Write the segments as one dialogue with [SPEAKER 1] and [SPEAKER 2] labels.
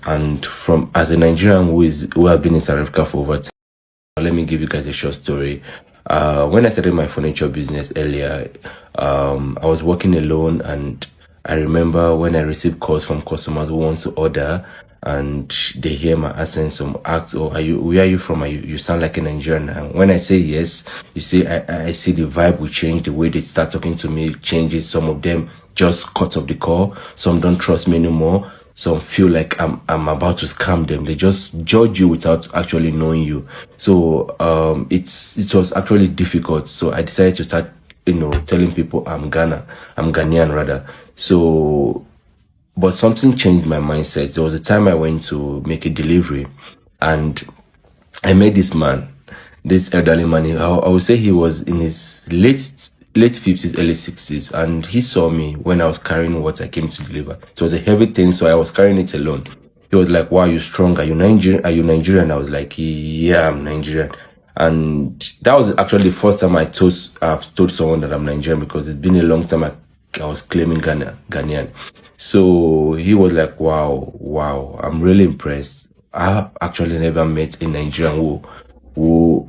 [SPEAKER 1] And from as a Nigerian who have been in South Africa for over 10, let me give you guys a short story. When I started my furniture business earlier, I was working alone, and I remember when I received calls from customers who want to order, and they hear my accent, some ask, "Oh, where are you from? You sound like a Nigerian." And when I say yes, you see, I see the vibe will change, the way they start talking to me changes. Some of them just cut off the call. Some don't trust me anymore. Some feel like I'm about to scam them. They just judge you without actually knowing you. So it was actually difficult. So I decided to start, telling people I'm Ghanaian rather. So, but something changed my mindset. There was a time I went to make a delivery, and I met this man, this elderly man. I would say he was in his late 50s, early 60s, and he saw me when I was carrying what I came to deliver. It was a heavy thing, so I was carrying it alone. He was like, "Wow, you strong? Are you Nigerian? Are you Nigerian?" I was like, "Yeah, I'm Nigerian." And that was actually the first time I've told someone that I'm Nigerian, because it's been a long time I was claiming Ghanaian. So he was like, wow, I'm really impressed. I actually never met a Nigerian who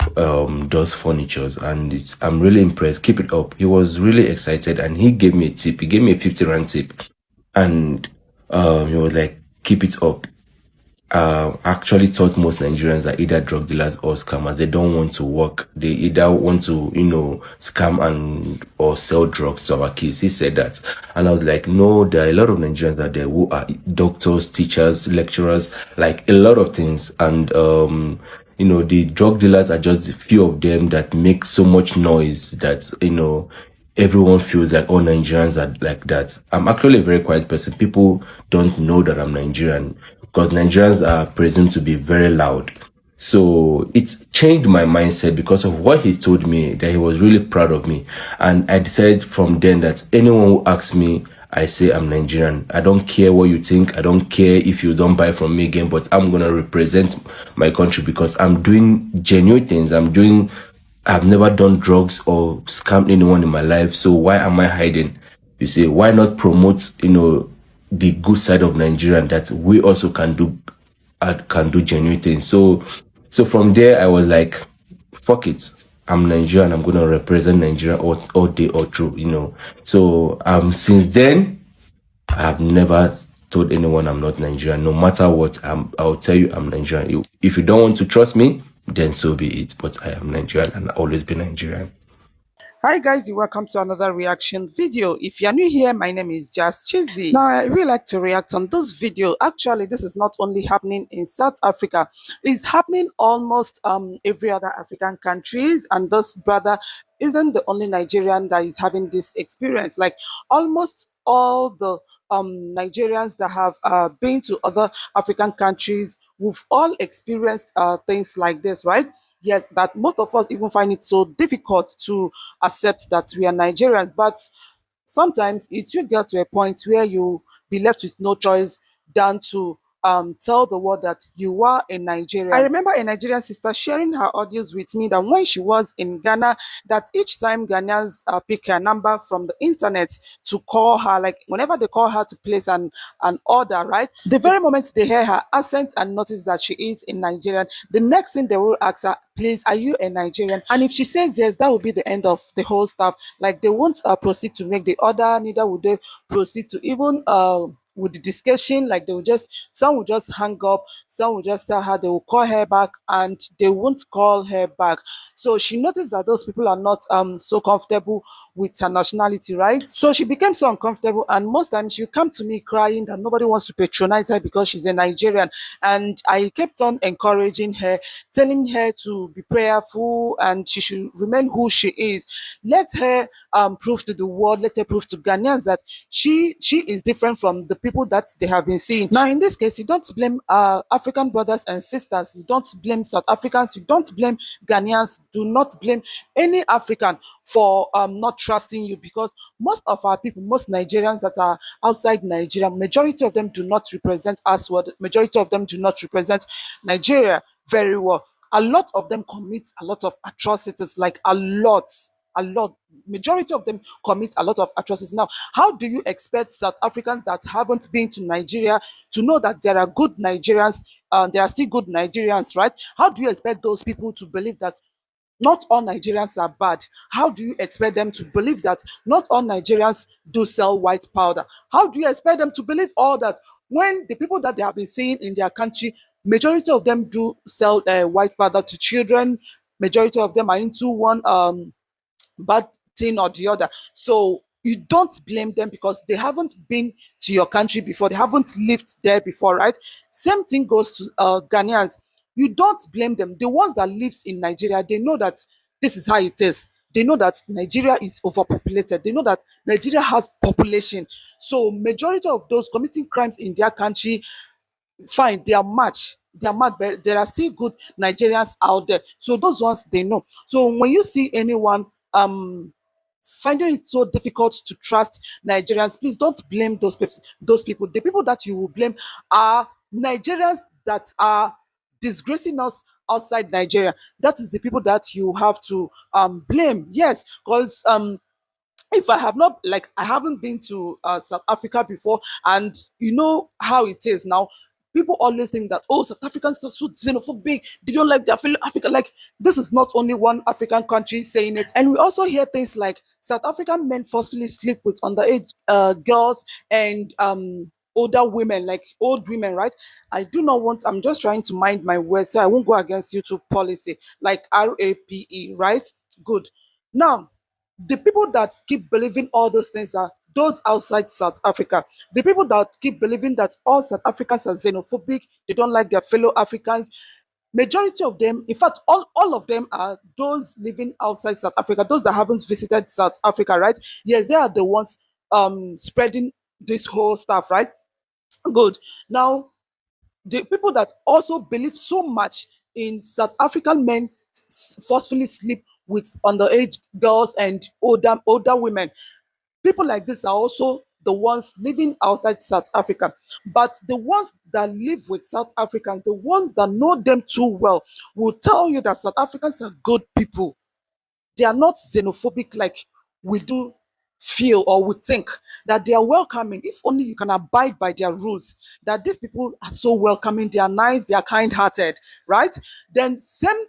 [SPEAKER 1] does furnitures, and I'm really impressed. Keep it up. He was really excited, and he gave me a tip. He gave me a 50 rand tip, and he was like, "Keep it up." Actually thought most Nigerians are either drug dealers or scammers. They don't want to work. They either want to, scam and or sell drugs to our kids. He said that. And I was like, no, there are a lot of Nigerians out there who are doctors, teachers, lecturers, like a lot of things. And the drug dealers are just a few of them that make so much noise that, everyone feels like all Nigerians are like that. I'm actually a very quiet person. People don't know that I'm Nigerian, because Nigerians are presumed to be very loud. So it changed my mindset because of what he told me, that he was really proud of me. And I decided from then that anyone who asks me, I say I'm Nigerian. I don't care what you think. I don't care if you don't buy from me again, but I'm going to represent my country because I'm doing genuine things. I've never done drugs or scammed anyone in my life. So why am I hiding? You see, why not promote, the good side of Nigeria, that we also can do genuine things. So from there I was like, fuck it. I'm Nigerian. I'm gonna represent Nigeria all day all through. So since then I've never told anyone I'm not Nigerian. No matter what, I'll tell you I'm Nigerian. If you don't want to trust me, then so be it. But I am Nigerian, and I'll always be Nigerian.
[SPEAKER 2] Hi guys, you're welcome to another reaction video. If you're new here, my name is Just Cheesy. Now I really like to react on this video. Actually, this is not only happening in South Africa, it's happening almost every other African countries, and this brother isn't the only Nigerian that is having this experience. Like almost all the Nigerians that have been to other African countries, we've all experienced things like this, right? Yes, that most of us even find it so difficult to accept that we are Nigerians. But sometimes it will get to a point where you be left with no choice than to tell the world that you are a Nigerian. I remember a Nigerian sister sharing her audios with me that when she was in Ghana, that each time Ghanaians pick her number from the internet to call her, like whenever they call her to place an order, right? The very moment they hear her accent and notice that she is a Nigerian, the next thing they will ask her, please, are you a Nigerian? And if she says yes, that will be the end of the whole stuff. Like they won't proceed to make the order, neither would they proceed to even with the discussion. Like they will just, some will just hang up, some will just tell her they will call her back, and they won't call her back. So she noticed that those people are not so comfortable with her nationality, right? So she became so uncomfortable, and most times she'll come to me crying that nobody wants to patronize her because she's a Nigerian. And I kept on encouraging her, telling her to be prayerful and she should remain who she is. Let her prove to the world, let her prove to Ghanaians that she is different from the people that they have been seeing. Now, in this case, you don't blame African brothers and sisters. You don't blame South Africans. You don't blame Ghanaians. Do not blame any African for not trusting you, because most of our people, most Nigerians that are outside Nigeria, majority of them do not represent us well. Majority of them do not represent Nigeria very well. A lot of them commit a lot of atrocities, like a lot. a lot. Majority of them commit a lot of atrocities. Now, how do you expect South Africans that haven't been to Nigeria to know that there are good Nigerians? There are still good Nigerians, right? How do you expect those people to believe that not all Nigerians are bad? How do you expect them to believe that not all Nigerians do sell white powder? How do you expect them to believe all that when the people that they have been seeing in their country, majority of them do sell white powder to children, majority of them are into one bad thing or the other. So you don't blame them because they haven't been to your country before, they haven't lived there before, right? Same thing goes to Ghanaians. You don't blame them. The ones that lives in Nigeria, they know that this is how it is. They know that Nigeria is overpopulated. They know that Nigeria has population. So majority of those committing crimes in their country, fine, they are mad, but there are still good Nigerians out there. So those ones they know. So when you see anyone finding it so difficult to trust Nigerians, please don't blame those people. Those people, the people that you will blame are Nigerians that are disgracing us outside Nigeria. That is the people that you have to blame. Yes, because if I have not, like, I haven't been to South Africa before, and you know how it is now. People always think that, oh, South Africans are so xenophobic. They don't like their fellow Africa. Like, this is not only one African country saying it. And we also hear things like South African men forcefully sleep with underage girls and older women, like old women, right? I do not want, I'm just trying to mind my words so I won't go against YouTube policy, like RAPE, right? Good. Now, the people that keep believing all those things are those outside South Africa. The people that keep believing that all South Africans are xenophobic, they don't like their fellow Africans. Majority of them, in fact, all of them are those living outside South Africa, those that haven't visited South Africa, right? Yes, they are the ones spreading this whole stuff, right? Good. Now, the people that also believe so much in South African men forcefully sleep with underage girls and older women. People like this are also the ones living outside South Africa. But the ones that live with South Africans, the ones that know them too well, will tell you that South Africans are good people. They are not xenophobic like we do feel or we think, that they are welcoming if only you can abide by their rules, that these people are so welcoming, they are nice, they are kind-hearted, right? Then same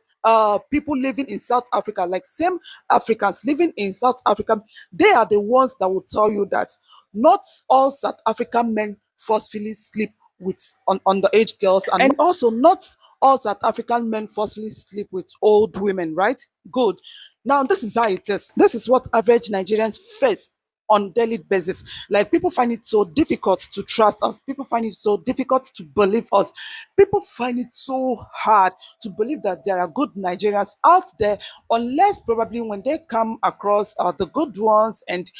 [SPEAKER 2] people living in South Africa, like same Africans living in South Africa, they are the ones that will tell you that not all South African men forcefully sleep with underage girls, and also not all South African men forcefully sleep with old women, right? Good. Now, this is how it is. This is what average Nigerians face on daily basis. Like, people find it so difficult to trust us. People find it so difficult to believe us. People find it so hard to believe that there are good Nigerians out there, unless probably when they come across the good ones and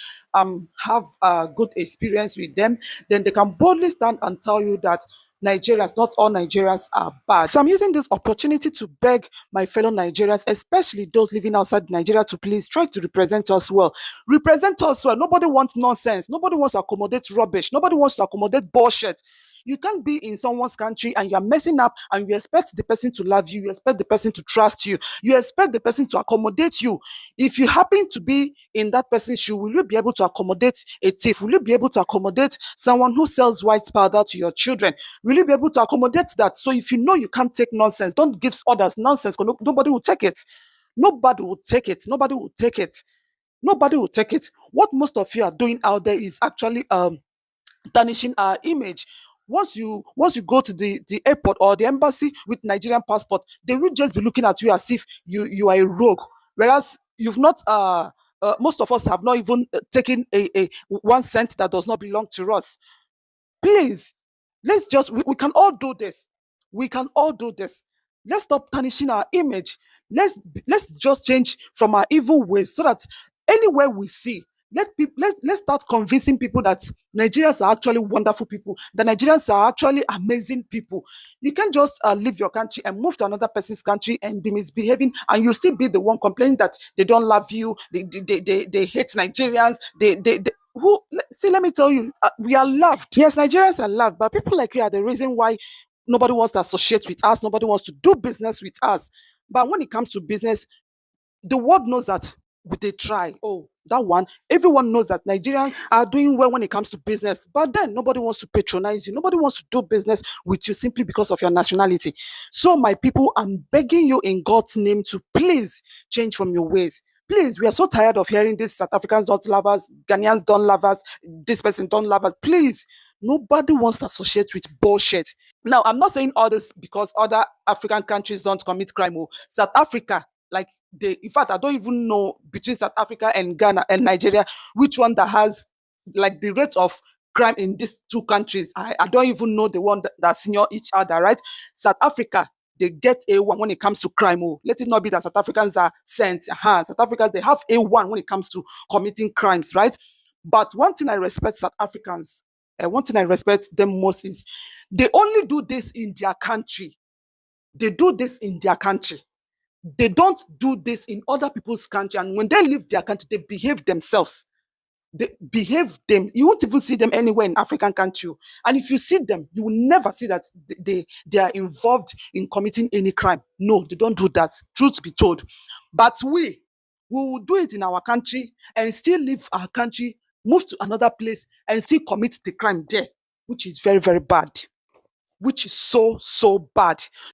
[SPEAKER 2] have a good experience with them, then they can boldly stand and tell you that Nigerians, not all Nigerians are bad. So I'm using this opportunity to beg my fellow Nigerians, especially those living outside Nigeria, to please try to represent us well. Represent us well. Nobody wants nonsense. Nobody wants to accommodate rubbish. Nobody wants to accommodate bullshit. You can't be in someone's country and you're messing up and you expect the person to love you. You expect the person to trust you. You expect the person to accommodate you. If you happen to be in that person's shoe, will you be able to accommodate a thief? Will you be able to accommodate someone who sells white powder to your children? Will you be able to accommodate that? So if you know you can't take nonsense, don't give others nonsense, because nobody will take it. Nobody will take it. Nobody will take it. Nobody will take it. What most of you are doing out there is actually tarnishing our image. Once you go to the airport or the embassy with Nigerian passport, they will just be looking at you as if you are a rogue, whereas you've not most of us have not even taken a 1 cent that does not belong to us. Please, we can all do this. We can all do this. Let's stop tarnishing our image. Let's just change from our evil ways, so that anywhere we see, let's start convincing people that Nigerians are actually wonderful people, that Nigerians are actually amazing people. You can't just leave your country and move to another person's country and be misbehaving, and you still be the one complaining that they don't love you, they hate Nigerians, they who see, let me tell you, we are loved. Yes, Nigerians are loved, but people like you are the reason why nobody wants to associate with us, nobody wants to do business with us. But when it comes to business, the world knows that they try. Oh, that one, everyone knows that Nigerians are doing well when it comes to business, but then nobody wants to patronize you. Nobody wants to do business with you simply because of your nationality. So, my people, I'm begging you in God's name to please change from your ways. Please, we are so tired of hearing this South Africans don't love us, Ghanaians don't love us, this person don't love us. Please, nobody wants to associate with bullshit. Now, I'm not saying all this because other African countries don't commit crime. Oh, South Africa, like they, in fact, I don't even know between South Africa and Ghana and Nigeria which one that has like the rate of crime in these two countries. I don't even know the one that senior each other, right? South Africa, they get A1 when it comes to crime. Oh, let it not be that South Africans are sent. South Africans, they have A1 when it comes to committing crimes, right? But one thing I respect South Africans, and one thing I respect them most is they only do this in their country. They do this in their country. They don't do this in other people's country. And when they leave their country, they behave themselves. They behave them. You won't even see them anywhere in African country. And if you see them, you will never see that they are involved in committing any crime. No, they don't do that. Truth be told. But we will do it in our country and still leave our country, move to another place and still commit the crime there, which is very, very bad, which is so, so bad.